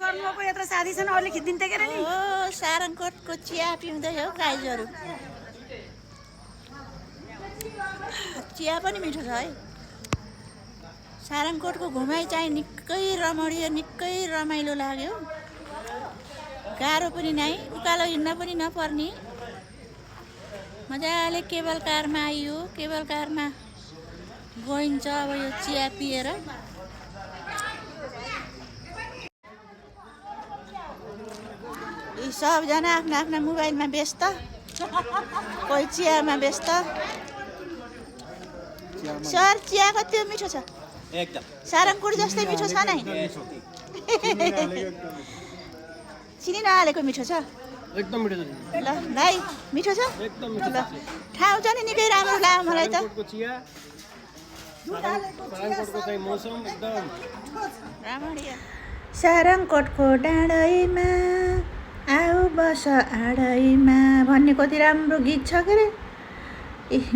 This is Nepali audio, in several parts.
गर्नुभएको यत्रो साथी छन् अरूले खिचिदिन्थे के नि सारङकोटको चिया पिउँदै हो गाइजहरू। चिया पनि मिठो छ है। सारङकोटको घुमाइ चाहिँ निकै रमणीय निकै रमाइलो लाग्यो। गाह्रो पनि नै, उकालो हिँड्न पनि नपर्ने। मजाले केबल कारमा आइयो, केबल कारमा गइन्छ अब यो चिया पिएर। यी सबजना आफ्ना आफ्ना मोबाइलमा व्यस्त, कोही चियामा व्यस्त। सर चिया कति मिठो छ एकदम सारङकोट जस्तै मिठो छ नै चिनी नहालेको मिठो छ एकदम मिठो छ ल भाइ मिठो छ एकदम मिठो ल ठाउँ चाहिँ निकै राम्रो लाग्यो मलाई त सारङकोटको चिया सारङकोटको चाहिँ मौसम एकदम रामणीय सारङकोटको डाँडैमा आऊ बस आडैमा भन्ने कति राम्रो गीत छ के रे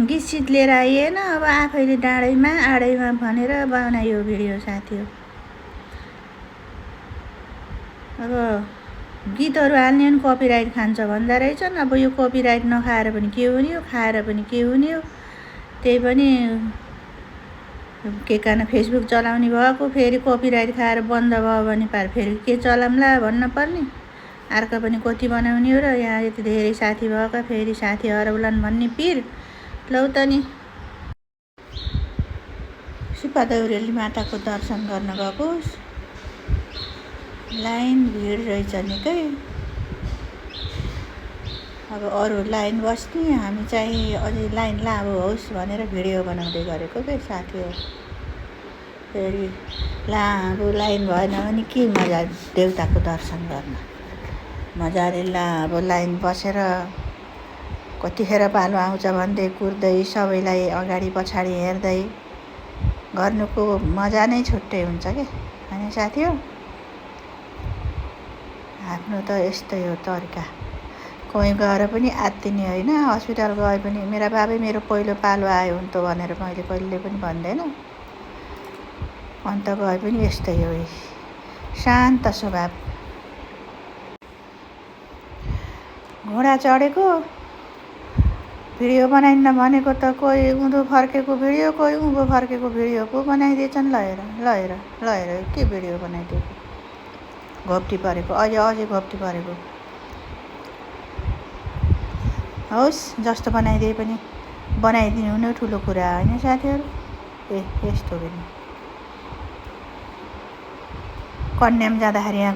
गीत सित लिएर आइएन अब आफैले डाँडैमा आडैमा भनेर बनायो भिडियो साथी हो अब गीतहरू हाल्ने पनि कपिराइट खान्छ भन्दा रहेछन् अब यो कपिराइट नखाएर पनि के हुने हो खाएर पनि के हुने हो त्यही पनि के कारण फेसबुक चलाउने भएको फेरि कपिराइट खाएर बन्द भयो भने पार फेरि के चलाउँला भन्न पर्ने अर्को पनि कति बनाउने हो र यहाँ यति धेरै साथी भएका फेरि साथी हराउलान् भन्ने पिर लौ त नि सुपादेउरेली माताको दर्शन गर्न गएको लाइन भिड रहेछ निकै अब अरू लाइन बस्ने हामी चाहिँ अझै लाइन लामो होस् भनेर भिडियो बनाउँदै गरेको के साथी हो फेरि लामो लाइन भएन भने के मजा देउताको दर्शन गर्न मजाले लामो लाइन बसेर कतिखेर पालो आउँछ भन्दै कुर्दै सबैलाई अगाडि पछाडि हेर्दै गर्नुको मजा नै छुट्टै हुन्छ के हैन साथी हो आफ्नो त यस्तै हो तरिका कोही गएर पनि आत्तिने होइन हस्पिटल गए पनि मेरा बाबै मेरो पहिलो पालो आयो हुन्थ्यो भनेर मैले कहिले पनि भन्दैन अन्त गए पनि यस्तै हो शान्त स्वभाव घोडा चढेको भिडियो बनाइन्न भनेको त कोही उँधो फर्केको भिडियो कोही उँभो फर्केको भिडियो पो बनाइदिएछन् लहेर के भिडियो बनाइदिएको घोप्टी परेको अझै घोप्टी परेको होस् जस्तो बनाइदिए पनि बनाइदिनु नै ठुलो कुरा होइन साथीहरू यस्तो पनि कन्याम जाँदाखेरि यहाँ